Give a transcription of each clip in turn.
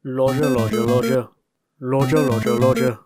Lodger, lodger, lodger. Lodger, lodger, lodger.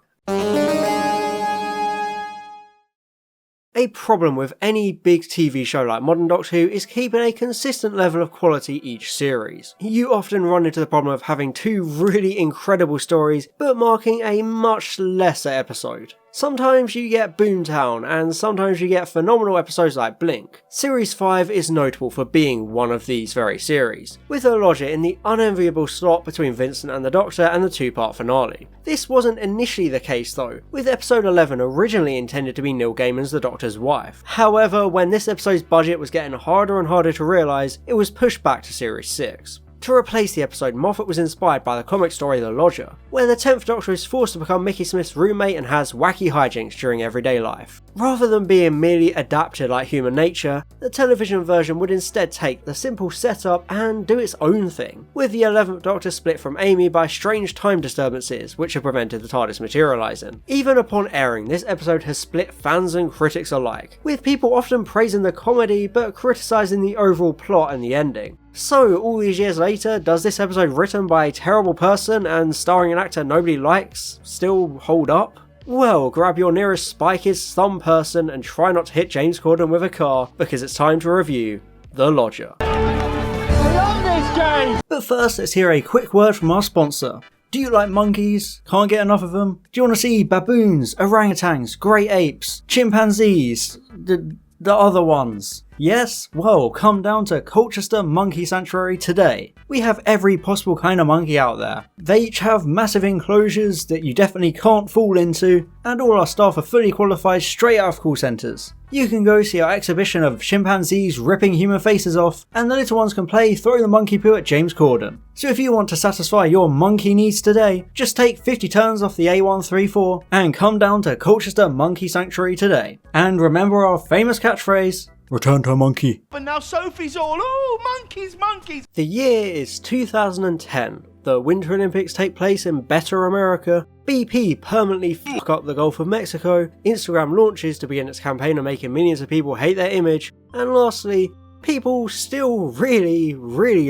A problem with any big TV show like modern Doctor Who is keeping a consistent level of quality each series. You often run into the problem of having two really incredible stories but marking a much lesser episode. Sometimes you get Boomtown, and sometimes you get phenomenal episodes like Blink. Series 5 is notable for being one of these very series, with the Lodger in the unenviable slot between Vincent and the Doctor and the two-part finale. This wasn't initially the case though, with episode 11 originally intended to be Neil Gaiman's The Doctor's Wife. However, when this episode's budget was getting harder and harder to realise, it was pushed back to series 6. To replace the episode, Moffat was inspired by the comic story The Lodger, where the 10th Doctor is forced to become Mickey Smith's roommate and has wacky hijinks during everyday life. Rather than being merely adapted like Human Nature, the television version would instead take the simple setup and do its own thing, with the 11th Doctor split from Amy by strange time disturbances which have prevented the TARDIS materialising. Even upon airing, this episode has split fans and critics alike, with people often praising the comedy but criticising the overall plot and the ending. So, all these years later, does this episode written by a terrible person and starring an actor nobody likes still hold up? Well, grab your nearest Spy-Kids thumb person and try not to hit James Corden with a car, because it's time to review The Lodger. I love this game! But first, let's hear a quick word from our sponsor. Do you like monkeys? Can't get enough of them? Do you want to see baboons, orangutans, grey apes, chimpanzees, the other ones? Yes? Well, come down to Colchester Monkey Sanctuary today. We have every possible kind of monkey out there. They each have massive enclosures that you definitely can't fall into, and all our staff are fully qualified straight out of call centres. You can go see our exhibition of chimpanzees ripping human faces off, and the little ones can play throwing the monkey poo at James Corden. So if you want to satisfy your monkey needs today, just take 50 turns off the A134 and come down to Colchester Monkey Sanctuary today. And remember our famous catchphrase, return to a monkey. But now Sophie's all, oh, monkeys, monkeys. The year is 2010. The Winter Olympics take place in better America. BP permanently fuck up the Gulf of Mexico. Instagram launches to begin its campaign of making millions of people hate their image. And lastly, people still really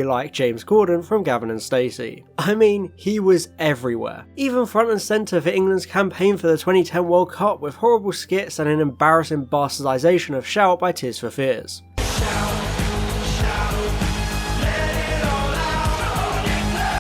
like James Corden from Gavin and Stacey. I mean, he was everywhere. Even front and centre for England's campaign for the 2010 World Cup with horrible skits and an embarrassing bastardisation of Shout by Tears for Fears.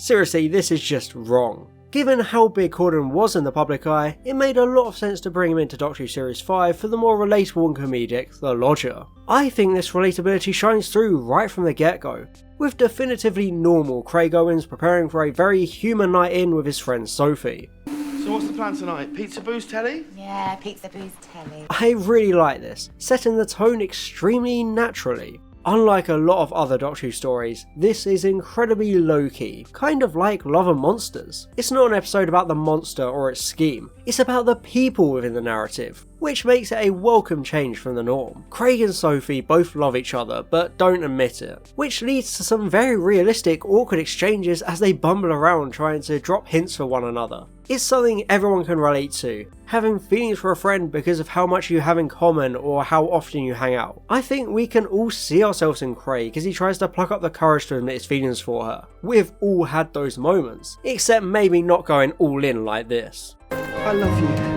Seriously, this is just wrong. Given how big Corden was in the public eye, it made a lot of sense to bring him into Doctor Who Series 5 for the more relatable and comedic The Lodger. I think this relatability shines through right from the get-go, with definitively normal Craig Owens preparing for a very human night in with his friend Sophie. So what's the plan tonight? Pizza booze telly? Yeah, pizza booze telly. I really like this, setting the tone extremely naturally. Unlike a lot of other Doctor Who stories, this is incredibly low-key, kind of like Love and Monsters. It's not an episode about the monster or its scheme, it's about the people within the narrative, which makes it a welcome change from the norm. Craig and Sophie both love each other, but don't admit it, which leads to some very realistic, awkward exchanges as they bumble around trying to drop hints for one another. It's something everyone can relate to, having feelings for a friend because of how much you have in common or how often you hang out. I think we can all see ourselves in Craig as he tries to pluck up the courage to admit his feelings for her. We've all had those moments, except maybe not going all in like this. I love you.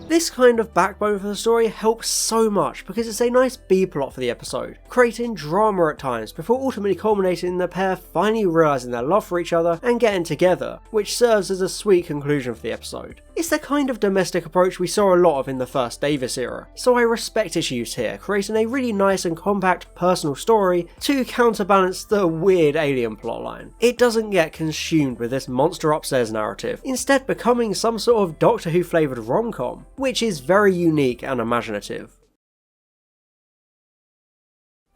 This kind of backbone for the story helps so much because it's a nice B-plot for the episode, creating drama at times before ultimately culminating in the pair finally realising their love for each other and getting together, which serves as a sweet conclusion for the episode. It's the kind of domestic approach we saw a lot of in the first Davis era, so I respect its use here, creating a really nice and compact personal story to counterbalance the weird alien plotline. It doesn't get consumed with this monster upstairs narrative, instead becoming some sort of Doctor Who flavoured rom-com, which is very unique and imaginative.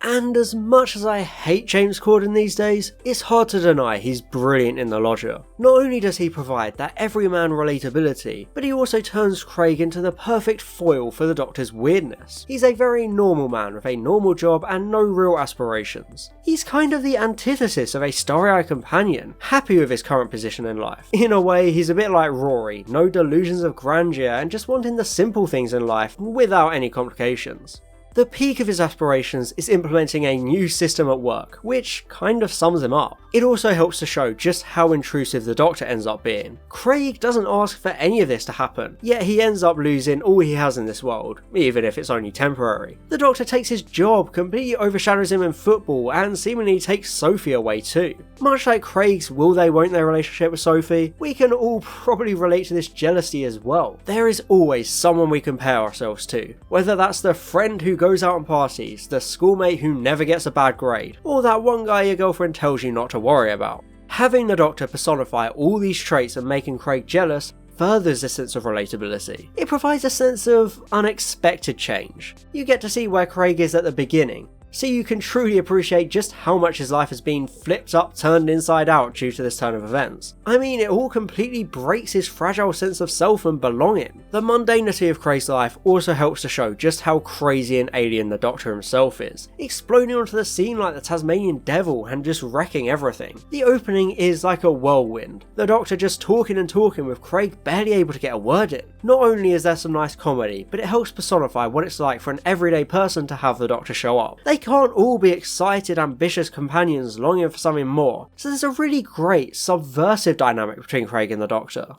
And as much as I hate James Corden these days, it's hard to deny he's brilliant in The Lodger. Not only does he provide that everyman relatability, but he also turns Craig into the perfect foil for the Doctor's weirdness. He's a very normal man with a normal job and no real aspirations. He's kind of the antithesis of a starry-eyed companion, happy with his current position in life. In a way, he's a bit like Rory, no delusions of grandeur and just wanting the simple things in life without any complications. The peak of his aspirations is implementing a new system at work, which kind of sums him up. It also helps to show just how intrusive the Doctor ends up being. Craig doesn't ask for any of this to happen, yet he ends up losing all he has in this world, even if it's only temporary. The Doctor takes his job, completely overshadows him in football, and seemingly takes Sophie away too. Much like Craig's will they won't they relationship with Sophie, we can all probably relate to this jealousy as well. There is always someone we compare ourselves to, whether that's the friend who goes out on parties, the schoolmate who never gets a bad grade, or that one guy your girlfriend tells you not to worry about. Having the Doctor personify all these traits and making Craig jealous furthers a sense of relatability. It provides a sense of unexpected change. You get to see where Craig is at the beginning, so you can truly appreciate just how much his life has been flipped up, turned inside out due to this turn of events. I mean, it all completely breaks his fragile sense of self and belonging. The mundanity of Craig's life also helps to show just how crazy and alien the Doctor himself is, exploding onto the scene like the Tasmanian devil and just wrecking everything. The opening is like a whirlwind, the Doctor just talking and talking with Craig barely able to get a word in. Not only is there some nice comedy, but it helps personify what it's like for an everyday person to have the Doctor show up. They can't all be excited, ambitious companions longing for something more, so there's a really great, subversive dynamic between Craig and the Doctor.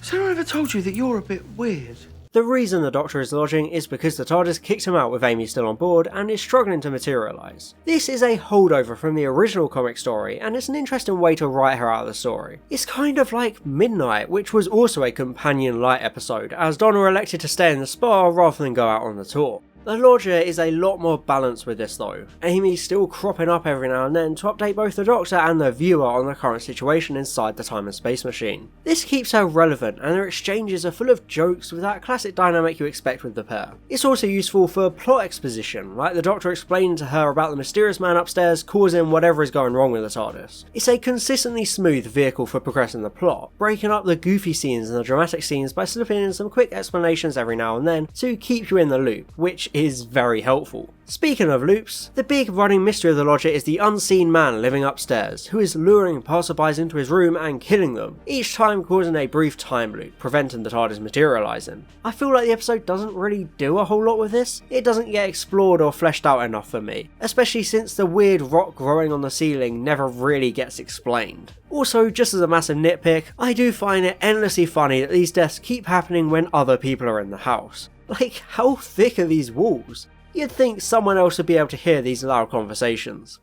Has anyone ever told you that you're a bit weird? The reason the Doctor is lodging is because the TARDIS kicked him out with Amy still on board and is struggling to materialise. This is a holdover from the original comic story, and it's an interesting way to write her out of the story. It's kind of like Midnight, which was also a companion light episode, as Donna elected to stay in the spa rather than go out on the tour. The lodger is a lot more balanced with this though, Amy's still cropping up every now and then to update both the Doctor and the viewer on the current situation inside the time and space machine. This keeps her relevant, and their exchanges are full of jokes with that classic dynamic you expect with the pair. It's also useful for plot exposition, like the Doctor explaining to her about the mysterious man upstairs causing whatever is going wrong with the TARDIS. It's a consistently smooth vehicle for progressing the plot, breaking up the goofy scenes and the dramatic scenes by slipping in some quick explanations every now and then to keep you in the loop, which is very helpful. Speaking of loops, the big running mystery of the lodger is the unseen man living upstairs, who is luring passerbys into his room and killing them, each time causing a brief time loop, preventing the TARDIS materialising. I feel like the episode doesn't really do a whole lot with this. It doesn't get explored or fleshed out enough for me, especially since the weird rock growing on the ceiling never really gets explained. Also, just as a massive nitpick, I do find it endlessly funny that these deaths keep happening when other people are in the house. Like, how thick are these walls? You'd think someone else would be able to hear these loud conversations.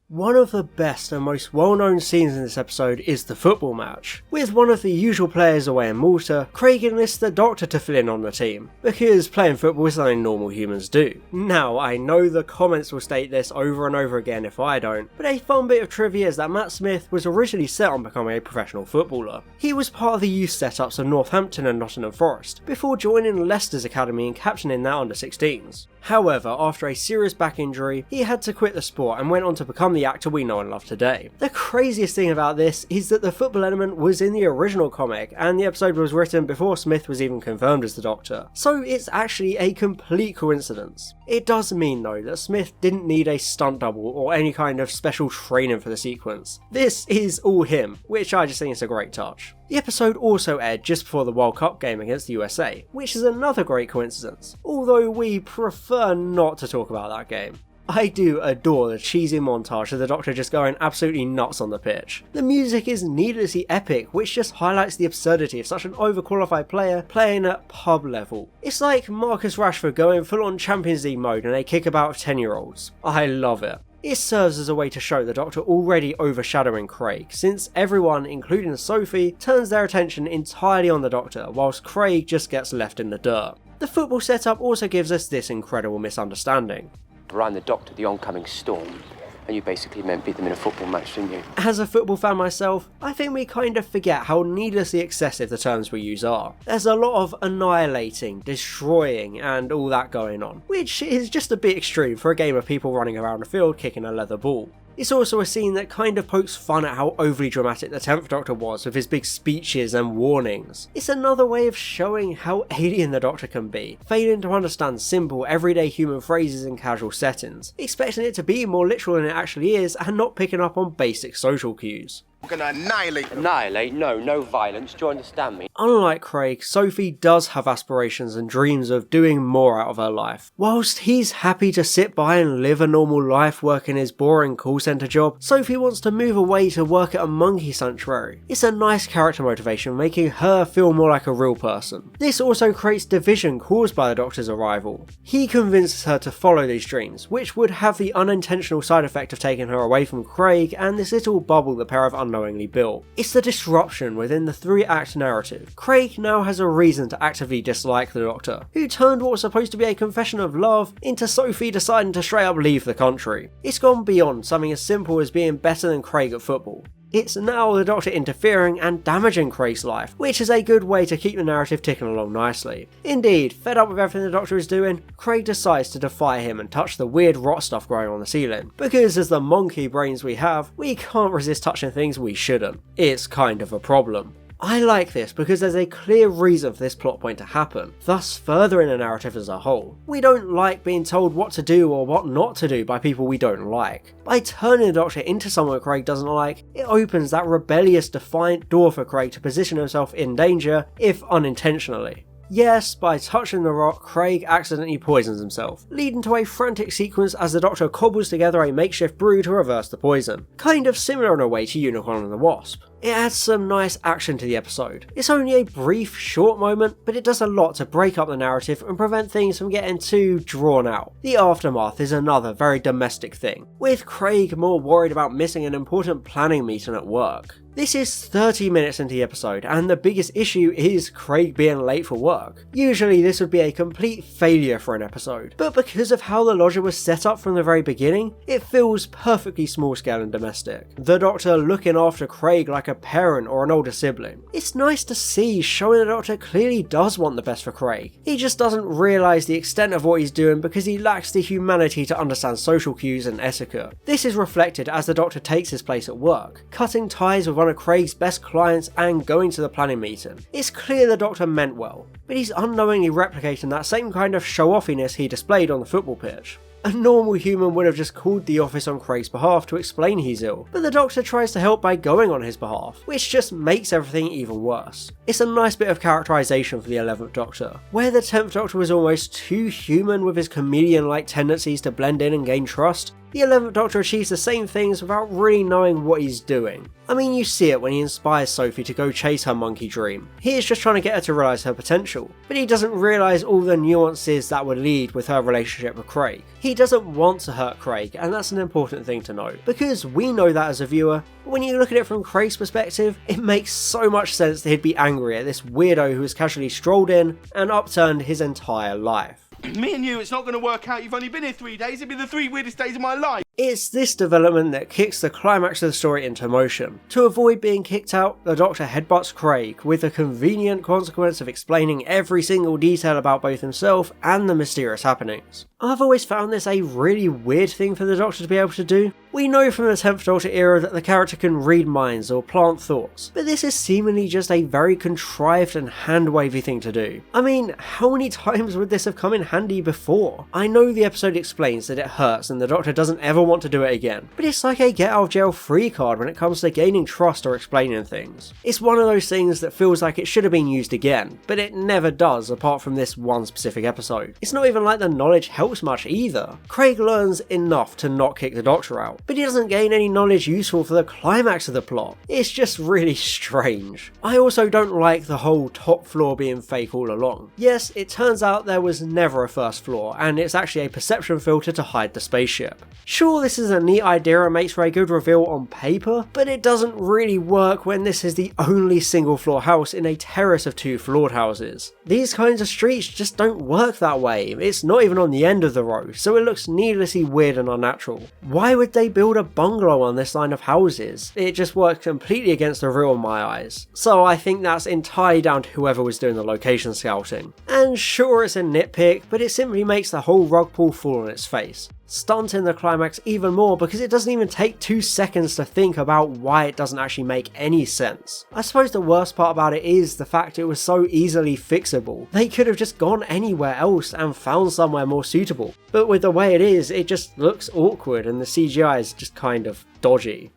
One of the best and most well-known scenes in this episode is the football match. With one of the usual players away in Malta, Craig enlists the Doctor to fill in on the team, because playing football is something normal humans do. Now, I know the comments will state this over and over again if I don't, but a fun bit of trivia is that Matt Smith was originally set on becoming a professional footballer. He was part of the youth setups of Northampton and Nottingham Forest, before joining Leicester's academy and captaining their under-16s. However, after a serious back injury, he had to quit the sport and went on to become the actor we know and love today. The craziest thing about this is that the football element was in the original comic, and the episode was written before Smith was even confirmed as the Doctor, so it's actually a complete coincidence. It does mean though that Smith didn't need a stunt double or any kind of special training for the sequence. This is all him, which I just think is a great touch. The episode also aired just before the World Cup game against the USA, which is another great coincidence, although we prefer not to talk about that game. I do adore the cheesy montage of the Doctor just going absolutely nuts on the pitch. The music is needlessly epic, which just highlights the absurdity of such an overqualified player playing at pub level. It's like Marcus Rashford going full on Champions League mode in a kickabout of 10-year-olds. I love it. It serves as a way to show the Doctor already overshadowing Craig, since everyone, including Sophie, turns their attention entirely on the Doctor, whilst Craig just gets left in the dirt. The football setup also gives us this incredible misunderstanding. Ryan the Doctor, the oncoming storm, and you basically meant beat them in a football match, didn't you? As a football fan myself, I think we kind of forget how needlessly excessive the terms we use are. There's a lot of annihilating, destroying, and all that going on, which is just a bit extreme for a game of people running around a field kicking a leather ball. It's also a scene that kind of pokes fun at how overly dramatic the 10th Doctor was with his big speeches and warnings. It's another way of showing how alien the Doctor can be, failing to understand simple, everyday human phrases in casual settings, expecting it to be more literal than it actually is, and not picking up on basic social cues. I'm gonna annihilate them. Annihilate? No violence. Do you understand me? Unlike Craig, Sophie does have aspirations and dreams of doing more out of her life. Whilst he's happy to sit by and live a normal life working his boring call centre job, Sophie wants to move away to work at a monkey sanctuary. It's a nice character motivation, making her feel more like a real person. This also creates division caused by the Doctor's arrival. He convinces her to follow these dreams, which would have the unintentional side effect of taking her away from Craig and this little bubble the pair have unknowingly built. It's the disruption within the 3-act narrative. Craig now has a reason to actively dislike the Doctor, who turned what was supposed to be a confession of love into Sophie deciding to straight up leave the country. It's gone beyond something as simple as being better than Craig at football. It's now the Doctor interfering and damaging Craig's life, which is a good way to keep the narrative ticking along nicely. Indeed, fed up with everything the Doctor is doing, Craig decides to defy him and touch the weird rot stuff growing on the ceiling. Because as the monkey brains we have, we can't resist touching things we shouldn't. It's kind of a problem. I like this because there's a clear reason for this plot point to happen, thus furthering the narrative as a whole. We don't like being told what to do or what not to do by people we don't like. By turning the Doctor into someone Craig doesn't like, it opens that rebellious, defiant door for Craig to position himself in danger, if unintentionally. Yes, by touching the rock, Craig accidentally poisons himself, leading to a frantic sequence as the Doctor cobbles together a makeshift brew to reverse the poison. Kind of similar in a way to Unicorn and the Wasp. It adds some nice action to the episode. It's only a brief, short moment, but it does a lot to break up the narrative and prevent things from getting too drawn out. The aftermath is another very domestic thing, with Craig more worried about missing an important planning meeting at work. This is 30 minutes into the episode, and the biggest issue is Craig being late for work. Usually this would be a complete failure for an episode, but because of how the logic was set up from the very beginning, it feels perfectly small scale and domestic. The Doctor looking after Craig like a parent or an older sibling. It's nice to see, showing the Doctor clearly does want the best for Craig. He just doesn't realise the extent of what he's doing because he lacks the humanity to understand social cues and etiquette. This is reflected as the Doctor takes his place at work, cutting ties with one of Craig's best clients and going to the planning meeting. It's clear the Doctor meant well, but he's unknowingly replicating that same kind of show-offiness he displayed on the football pitch. A normal human would have just called the office on Craig's behalf to explain he's ill, but the Doctor tries to help by going on his behalf, which just makes everything even worse. It's a nice bit of characterisation for the 11th Doctor, where the 10th Doctor was almost too human with his chameleon-like tendencies to blend in and gain trust. The 11th Doctor achieves the same things without really knowing what he's doing. I mean, you see it when he inspires Sophie to go chase her monkey dream. He is just trying to get her to realise her potential, but he doesn't realise all the nuances that would lead with her relationship with Craig. He doesn't want to hurt Craig, and that's an important thing to note, because we know that as a viewer, but when you look at it from Craig's perspective, it makes so much sense that he'd be angry at this weirdo who has casually strolled in and upturned his entire life. Me and you, it's not going to work out. You've only been here 3 days. It'd be the 3 weirdest days of my life. It's this development that kicks the climax of the story into motion. To avoid being kicked out, the Doctor headbutts Craig, with the convenient consequence of explaining every single detail about both himself and the mysterious happenings. I've always found this a really weird thing for the Doctor to be able to do. We know from the 10th Doctor era that the character can read minds or plant thoughts, but this is seemingly just a very contrived and hand-wavy thing to do. I mean, how many times would this have come in handy before? I know the episode explains that it hurts and the Doctor doesn't ever want to do it again, but it's like a get out of jail free card when it comes to gaining trust or explaining things. It's one of those things that feels like it should have been used again, but it never does apart from this one specific episode. It's not even like the knowledge helps much either. Craig learns enough to not kick the Doctor out, but he doesn't gain any knowledge useful for the climax of the plot. It's just really strange. I also don't like the whole top floor being fake all along. Yes, it turns out there was never a first floor, and it's actually a perception filter to hide the spaceship. Sure, this is a neat idea and makes for a good reveal on paper, but it doesn't really work when this is the only single floor house in a terrace of 2 floored houses. These kinds of streets just don't work that way. It's not even on the end of the road, so it looks needlessly weird and unnatural. Why would they build a bungalow on this line of houses? It just works completely against the rule in my eyes. So I think that's entirely down to whoever was doing the location scouting. And sure, it's a nitpick, but it simply makes the whole rug pull fall on its face, stunting the climax even more because it doesn't even take 2 seconds to think about why it doesn't actually make any sense. I suppose the worst part about it is the fact it was so easily fixable. They could have just gone anywhere else and found somewhere more suitable, but with the way it is, it just looks awkward and the CGI is just kind of dodgy.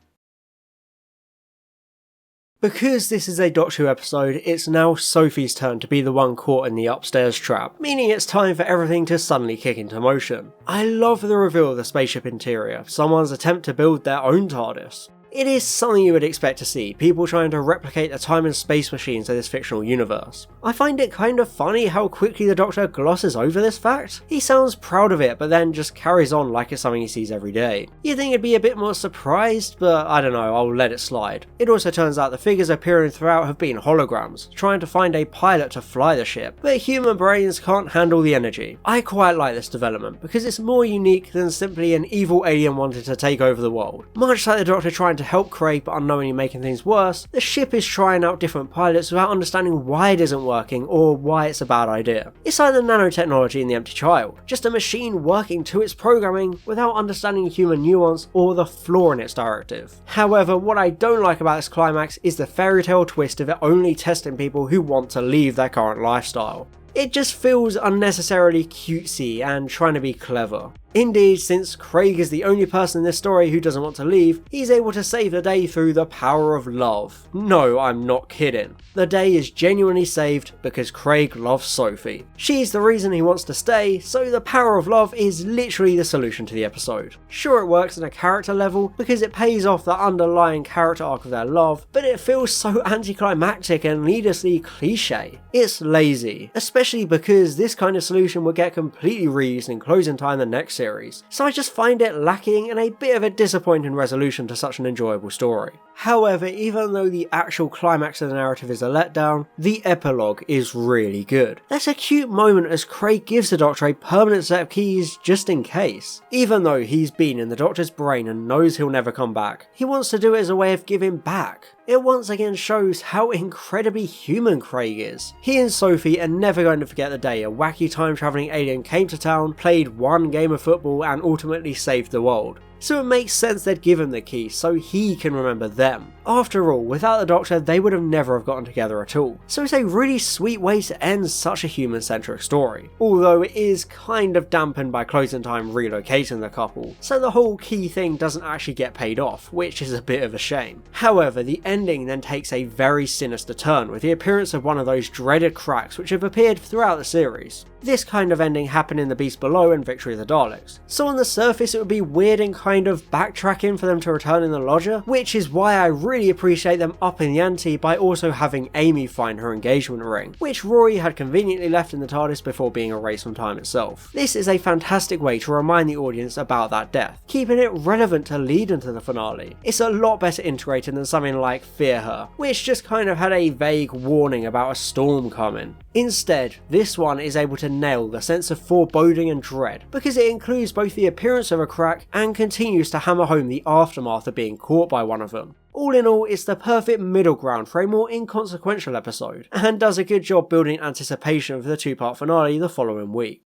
Because this is a Doctor Who episode, it's now Sophie's turn to be the one caught in the upstairs trap, meaning it's time for everything to suddenly kick into motion. I love the reveal of the spaceship interior, someone's attempt to build their own TARDIS. It is something you would expect to see, people trying to replicate the time and space machines of this fictional universe. I find it kind of funny how quickly the Doctor glosses over this fact. He sounds proud of it, but then just carries on like it's something he sees every day. You'd think he'd be a bit more surprised, but I don't know, I'll let it slide. It also turns out the figures appearing throughout have been holograms, trying to find a pilot to fly the ship, but human brains can't handle the energy. I quite like this development, because it's more unique than simply an evil alien wanting to take over the world. Much like the Doctor trying to help Craig but unknowingly making things worse, the ship is trying out different pilots without understanding why it isn't working or why it's a bad idea. It's like the nanotechnology in The Empty Child, just a machine working to its programming without understanding human nuance or the flaw in its directive. However, what I don't like about this climax is the fairy tale twist of it only testing people who want to leave their current lifestyle. It just feels unnecessarily cutesy and trying to be clever. Indeed, since Craig is the only person in this story who doesn't want to leave, he's able to save the day through the power of love. No, I'm not kidding. The day is genuinely saved because Craig loves Sophie. She's the reason he wants to stay, so the power of love is literally the solution to the episode. Sure, it works on a character level because it pays off the underlying character arc of their love, but it feels so anticlimactic and needlessly cliche. It's lazy, especially because this kind of solution would get completely reused in Closing Time the next series, so I just find it lacking and a bit of a disappointing resolution to such an enjoyable story. However, even though the actual climax of the narrative is a letdown, the epilogue is really good. There's a cute moment as Craig gives the Doctor a permanent set of keys just in case. Even though he's been in the Doctor's brain and knows he'll never come back, he wants to do it as a way of giving back. It once again shows how incredibly human Craig is. He and Sophie are never going to forget the day a wacky time-travelling alien came to town, played one game of football and ultimately saved the world. So it makes sense they'd give him the key so he can remember them. After all, without the Doctor, they would have never have gotten together at all. So it's a really sweet way to end such a human-centric story. Although it is kind of dampened by Closing Time relocating the couple, so the whole key thing doesn't actually get paid off, which is a bit of a shame. However, the ending then takes a very sinister turn with the appearance of one of those dreaded cracks which have appeared throughout the series. This kind of ending happened in The Beast Below and Victory of the Daleks. So on the surface it would be weird and kind of backtracking for them to return in the lodger, which is why I really appreciate them upping the ante by also having Amy find her engagement ring, which Rory had conveniently left in the TARDIS before being erased from time itself. This is a fantastic way to remind the audience about that death, keeping it relevant to lead into the finale. It's a lot better integrated than something like Fear Her, which just kind of had a vague warning about a storm coming. Instead, this one is able to nail the sense of foreboding and dread, because it includes both the appearance of a crack and continues to hammer home the aftermath of being caught by one of them. All in all, it's the perfect middle ground for a more inconsequential episode, and does a good job building anticipation for the two-part finale the following week.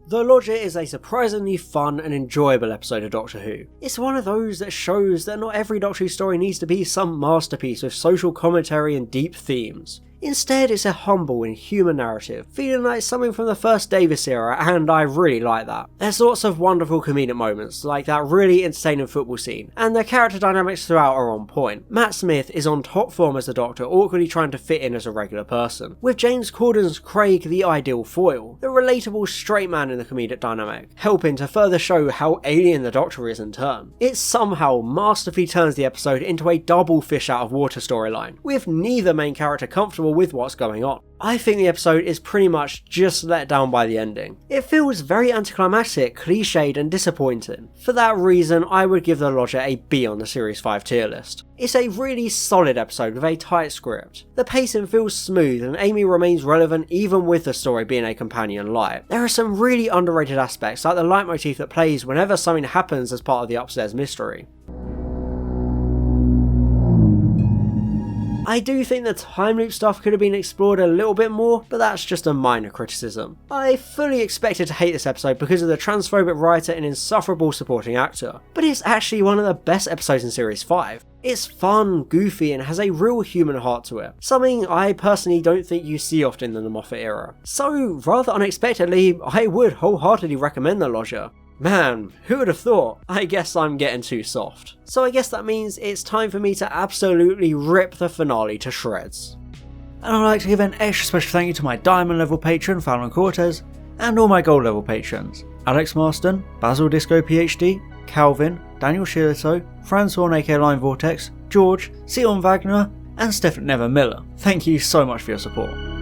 The Lodger is a surprisingly fun and enjoyable episode of Doctor Who. It's one of those that shows that not every Doctor Who story needs to be some masterpiece with social commentary and deep themes. Instead, it's a humble and human narrative, feeling like something from the first Davis era, and I really like that. There's lots of wonderful comedic moments, like that really entertaining football scene, and the character dynamics throughout are on point. Matt Smith is on top form as the Doctor, awkwardly trying to fit in as a regular person, with James Corden's Craig the ideal foil, the relatable straight man in the comedic dynamic, helping to further show how alien the Doctor is in turn. It somehow masterfully turns the episode into a double fish out of water storyline, with neither main character comfortable with what's going on. I think the episode is pretty much just let down by the ending. It feels very anticlimactic, cliched and disappointing. For that reason, I would give The Lodger a B on the Series 5 tier list. It's a really solid episode with a tight script. The pacing feels smooth and Amy remains relevant even with the story being a companion light. There are some really underrated aspects like the leitmotif that plays whenever something happens as part of the upstairs mystery. I do think the time loop stuff could have been explored a little bit more, but that's just a minor criticism. I fully expected to hate this episode because of the transphobic writer and insufferable supporting actor, but it's actually one of the best episodes in Series 5. It's fun, goofy, and has a real human heart to it, something I personally don't think you see often in the Moffat era. So, rather unexpectedly, I would wholeheartedly recommend The Lodger. Man, who would have thought? I guess I'm getting too soft. So I guess that means it's time for me to absolutely rip the finale to shreds. And I'd like to give an extra special thank you to my Diamond level patron, Fallon Cortez, and all my Gold level patrons, Alex Marston, Basil Disco PhD, Calvin, Daniel Shillito, Francois aka Line Vortex, George, Sion Wagner, and Stefan Never Miller. Thank you so much for your support.